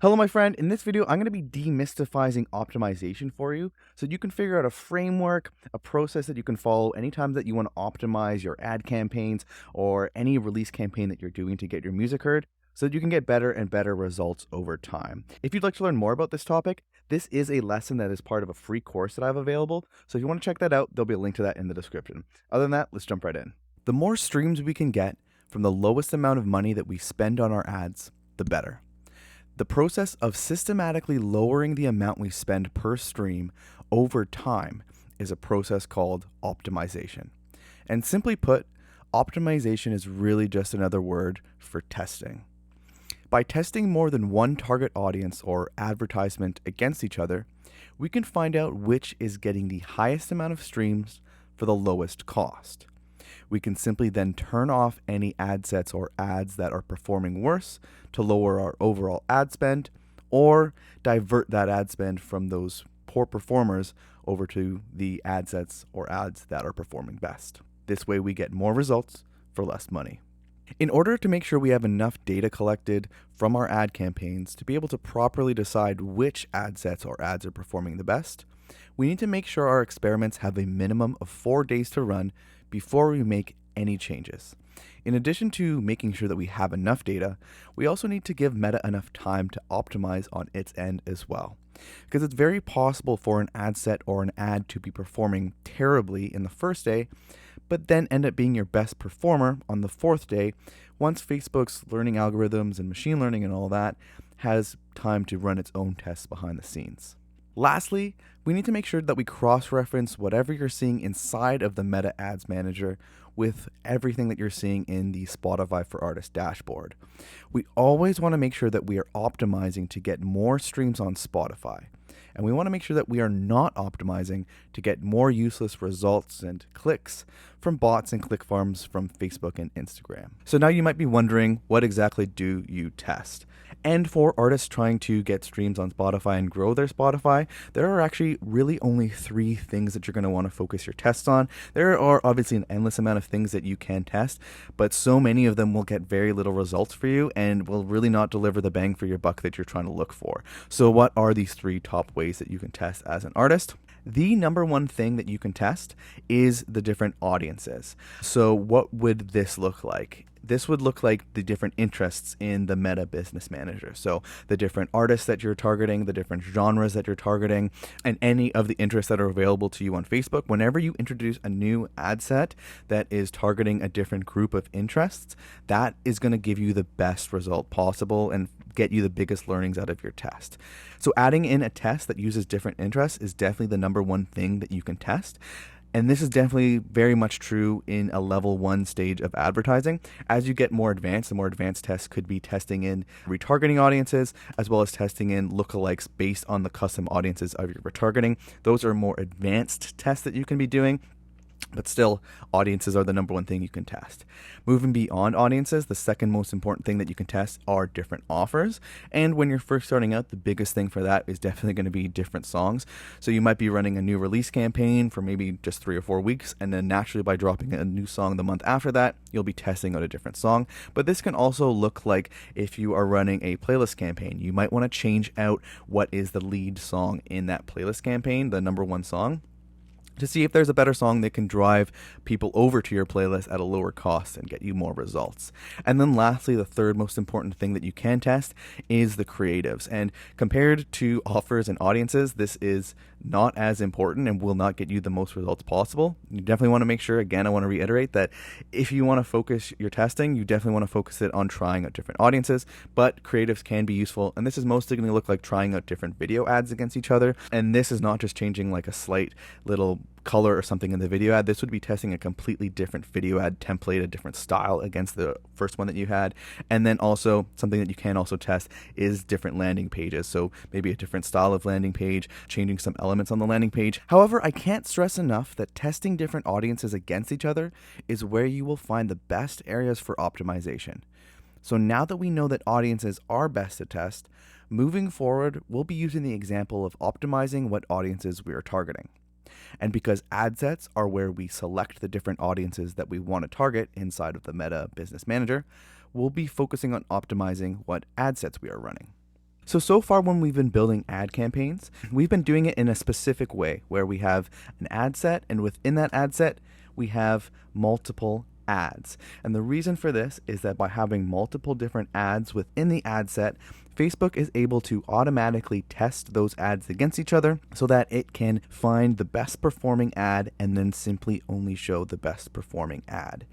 Hello, my friend. In this video, I'm going to be demystifying optimization for you so you can figure out a framework, a process that you can follow anytime that you want to optimize your ad campaigns or any release campaign that you're doing to get your music heard so that you can get better and better results over time. If you'd like to learn more about this topic, this is a lesson that is part of a free course that I have available. So if you want to check that out, there'll be a link to that in the description. Other than that, let's jump right in. The more streams we can get from the lowest amount of money that we spend on our ads, the better. The process of systematically lowering the amount we spend per stream over time is a process called optimization. And simply put, optimization is really just another word for testing. By testing more than one target audience or advertisement against each other, we can find out which is getting the highest amount of streams for the lowest cost. We can simply then turn off any ad sets or ads that are performing worse to lower our overall ad spend, or divert that ad spend from those poor performers over to the ad sets or ads that are performing best. This way we get more results for less money. In order to make sure we have enough data collected from our ad campaigns to be able to properly decide which ad sets or ads are performing the best, we need to make sure our experiments have a minimum of 4 days to run before we make any changes. In addition to making sure that we have enough data, we also need to give Meta enough time to optimize on its end as well. Because it's very possible for an ad set or an ad to be performing terribly in the first day, but then end up being your best performer on the 4th day once Facebook's learning algorithms and machine learning and all that has time to run its own tests behind the scenes. Lastly, we need to make sure that we cross-reference whatever you're seeing inside of the Meta Ads Manager with everything that you're seeing in the Spotify for Artists dashboard. We always want to make sure that we are optimizing to get more streams on Spotify. And we want to make sure that we are not optimizing to get more useless results and clicks from bots and click farms from Facebook and Instagram. So now you might be wondering, what exactly do you test? And for artists trying to get streams on Spotify and grow their Spotify, there are actually really only 3 things that you're going to want to focus your tests on. There are obviously an endless amount of things that you can test, but so many of them will get very little results for you and will really not deliver the bang for your buck that you're trying to look for. So what are these 3 top ways that you can test as an artist? The number one thing that you can test is the different audiences. So what would this look like? This would look like the different interests in the Meta Business Manager. So the different artists that you're targeting, the different genres that you're targeting, and any of the interests that are available to you on Facebook. Whenever you introduce a new ad set that is targeting a different group of interests, that is going to give you the best result possible and get you the biggest learnings out of your test. So adding in a test that uses different interests is definitely the number one thing that you can test. And this is definitely very much true in a level 1 stage of advertising. As you get more advanced, the more advanced tests could be testing in retargeting audiences, as well as testing in lookalikes based on the custom audiences of your retargeting. Those are more advanced tests that you can be doing. But still, audiences are the number one thing you can test. Moving beyond audiences, the second most important thing that you can test are different offers. And when you're first starting out, the biggest thing for that is definitely going to be different songs. So you might be running a new release campaign for maybe just 3 or 4 weeks, and then naturally by dropping a new song the month after that, you'll be testing out a different song. But this can also look like if you are running a playlist campaign, you might want to change out what is the lead song in that playlist campaign, the number one song, to see if there's a better song that can drive people over to your playlist at a lower cost and get you more results. And then lastly, the third most important thing that you can test is the creatives. And compared to offers and audiences, this is not as important and will not get you the most results possible. You definitely want to make sure, again, I want to reiterate that if you want to focus your testing, you definitely want to focus it on trying out different audiences, but creatives can be useful. And this is mostly going to look like trying out different video ads against each other. And this is not just changing like a slight little color or something in the video ad. This would be testing a completely different video ad template, a different style against the first one that you had. And then also something that you can also test is different landing pages. So maybe a different style of landing page, changing some elements on the landing page. However, I can't stress enough that testing different audiences against each other is where you will find the best areas for optimization. So now that we know that audiences are best to test, moving forward, we'll be using the example of optimizing what audiences we are targeting. And because ad sets are where we select the different audiences that we want to target inside of the Meta Business Manager, we'll be focusing on optimizing what ad sets we are running. So far when we've been building ad campaigns, we've been doing it in a specific way where we have an ad set, and within that ad set, we have multiple ads. And the reason for this is that by having multiple different ads within the ad set, Facebook is able to automatically test those ads against each other so that it can find the best performing ad and then simply only show the best performing ad.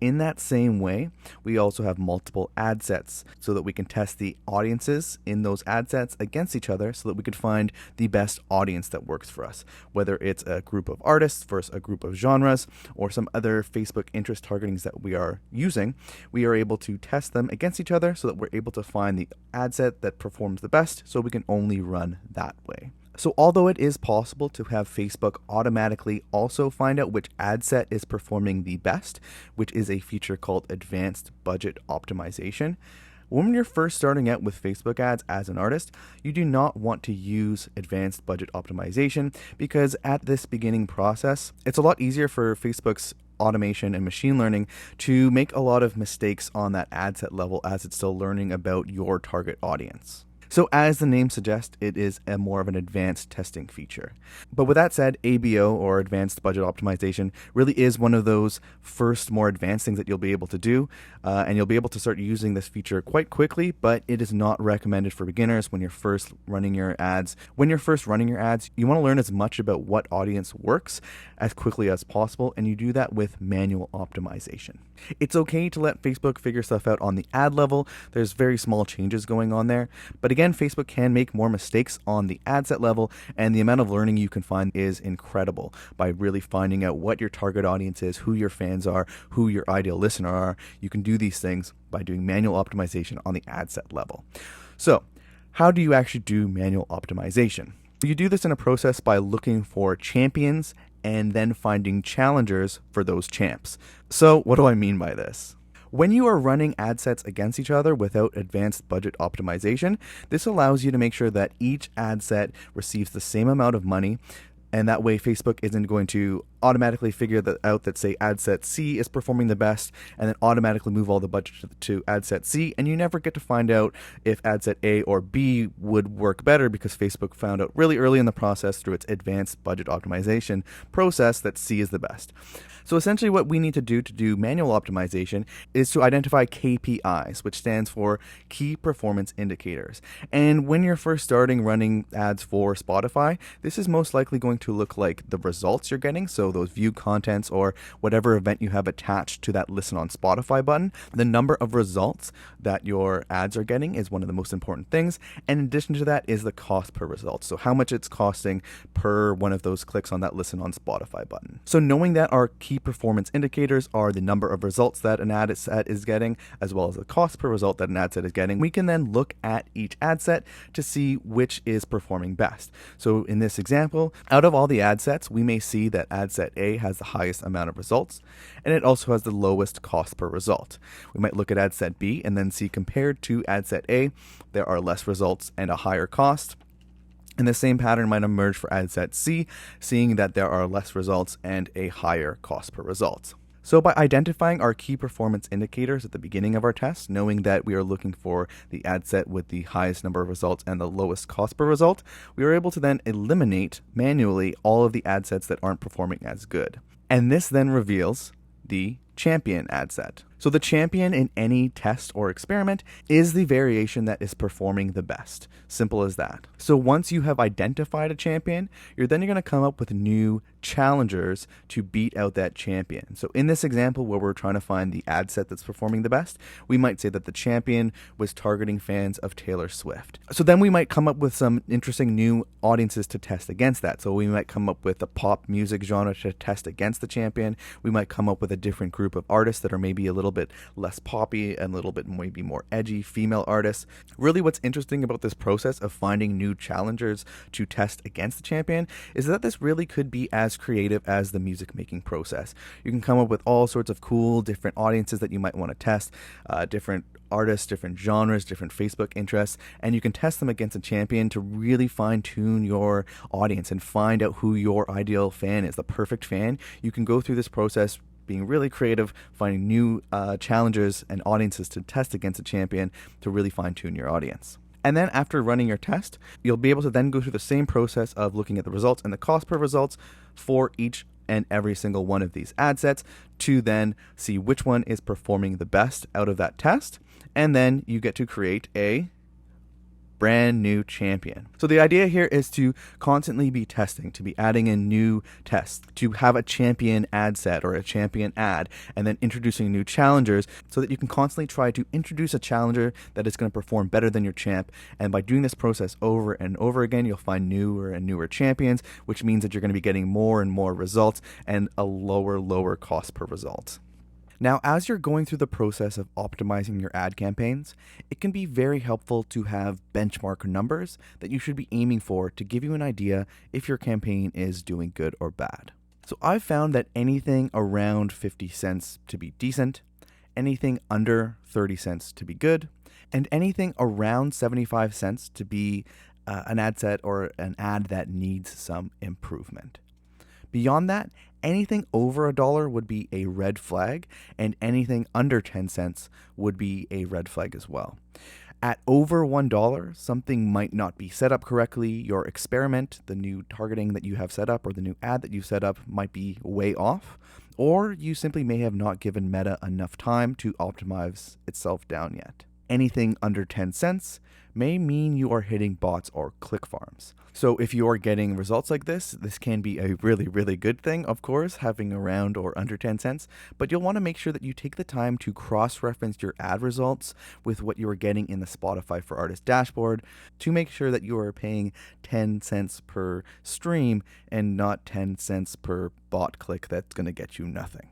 In that same way, we also have multiple ad sets so that we can test the audiences in those ad sets against each other so that we could find the best audience that works for us, whether it's a group of artists versus a group of genres or some other Facebook interest targetings that we are using. We are able to test them against each other so that we're able to find the ad set that performs the best, so we can only run that way. So although it is possible to have Facebook automatically also find out which ad set is performing the best, which is a feature called advanced budget optimization, when you're first starting out with Facebook ads as an artist, you do not want to use advanced budget optimization because at this beginning process, it's a lot easier for Facebook's automation and machine learning to make a lot of mistakes on that ad set level as it's still learning about your target audience. So as the name suggests, it is a more of an advanced testing feature. But with that said, ABO, or advanced budget optimization, really is one of those first more advanced things that you'll be able to do, and you'll be able to start using this feature quite quickly, but it is not recommended for beginners when you're first running your ads. When you're first running your ads, you want to learn as much about what audience works as quickly as possible, and you do that with manual optimization. It's okay to let Facebook figure stuff out on the ad level. There's very small changes going on there, but again, Facebook can make more mistakes on the ad set level, and the amount of learning you can find is incredible by really finding out what your target audience is, who your fans are, who your ideal listener are. You can do these things by doing manual optimization on the ad set level. So, how do you actually do manual optimization? You do this in a process by looking for champions and then finding challengers for those champs. So, what do I mean by this? When you are running ad sets against each other without advanced budget optimization, this allows you to make sure that each ad set receives the same amount of money, and that way Facebook isn't going to automatically figure that out that, say, ad set C is performing the best and then automatically move all the budget to ad set C, and you never get to find out if ad set A or B would work better because Facebook found out really early in the process through its advanced budget optimization process that C is the best. So essentially what we need to do manual optimization is to identify KPIs, which stands for Key Performance Indicators. And when you're first starting running ads for Spotify, this is most likely going to look like the results you're getting, so those viewed contents or whatever event you have attached to that Listen on Spotify button. The number of results that your ads are getting is one of the most important things. And in addition to that is the cost per result. So how much it's costing per one of those clicks on that Listen on Spotify button. So knowing that our key performance indicators are the number of results that an ad set is getting, as well as the cost per result that an ad set is getting, we can then look at each ad set to see which is performing best. So in this example, out of all the ad sets, we may see that ad set A has the highest amount of results, and it also has the lowest cost per result. We might look at ad set B and then see compared to ad set A, there are less results and a higher cost. And the same pattern might emerge for ad set C, seeing that there are less results and a higher cost per result. So by identifying our key performance indicators at the beginning of our test, knowing that we are looking for the ad set with the highest number of results and the lowest cost per result, we are able to then eliminate manually all of the ad sets that aren't performing as good. And this then reveals the champion ad set. So the champion in any test or experiment is the variation that is performing the best. Simple as that. So once you have identified a champion, you're then going to come up with new challengers to beat out that champion. So in this example where we're trying to find the ad set that's performing the best, we might say that the champion was targeting fans of Taylor Swift. So then we might come up with some interesting new audiences to test against that. So we might come up with a pop music genre to test against the champion. We might come up with a different group of artists that are maybe a little bit less poppy and a little bit maybe more edgy female artists. Really what's interesting about this process of finding new challengers to test against the champion is that this really could be as creative as the music making process. You can come up with all sorts of cool different audiences that you might want to test, different artists, different genres, different Facebook interests, and you can test them against a champion to really fine tune your audience and find out who your ideal fan is, the perfect fan. You can go through this process being really creative, finding new challengers and audiences to test against a champion to really fine tune your audience. And then after running your test, you'll be able to then go through the same process of looking at the results and the cost per results for each and every single one of these ad sets to then see which one is performing the best out of that test. And then you get to create a brand new champion. So the idea here is to constantly be testing, to be adding in new tests, to have a champion ad set or a champion ad, and then introducing new challengers so that you can constantly try to introduce a challenger that is going to perform better than your champ. And by doing this process over and over again, you'll find newer and newer champions, which means that you're going to be getting more and more results and a lower cost per result. Now, as you're going through the process of optimizing your ad campaigns, it can be very helpful to have benchmark numbers that you should be aiming for to give you an idea if your campaign is doing good or bad. So I've found that anything around 50 cents to be decent, anything under 30 cents to be good, and anything around 75 cents to be an ad set or an ad that needs some improvement. Beyond that, anything over $1 would be a red flag, and anything under 10 cents would be a red flag as well. At over $1, something might not be set up correctly. Your experiment, the new targeting that you have set up, or the new ad that you set up might be way off, or you simply may have not given Meta enough time to optimize itself down yet. Anything under 10 cents may mean you are hitting bots or click farms. So if you're getting results like this can be a really good thing, of course, having around or under 10 cents, but you'll want to make sure that you take the time to cross-reference your ad results with what you are getting in the Spotify for Artists dashboard to make sure that you are paying 10 cents per stream and not 10 cents per bot click that's going to get you nothing.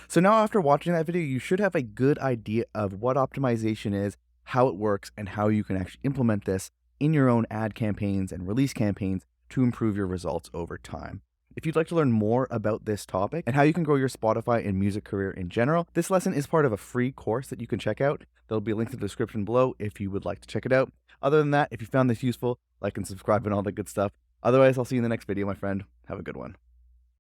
So now after watching that video, you should have a good idea of what optimization is, how it works, and how you can actually implement this in your own ad campaigns and release campaigns to improve your results over time. If you'd like to learn more about this topic and how you can grow your Spotify and music career in general, this lesson is part of a free course that you can check out. There'll be a link in the description below if you would like to check it out. Other than that, if you found this useful, like and subscribe and all that good stuff. Otherwise, I'll see you in the next video, my friend. Have a good one.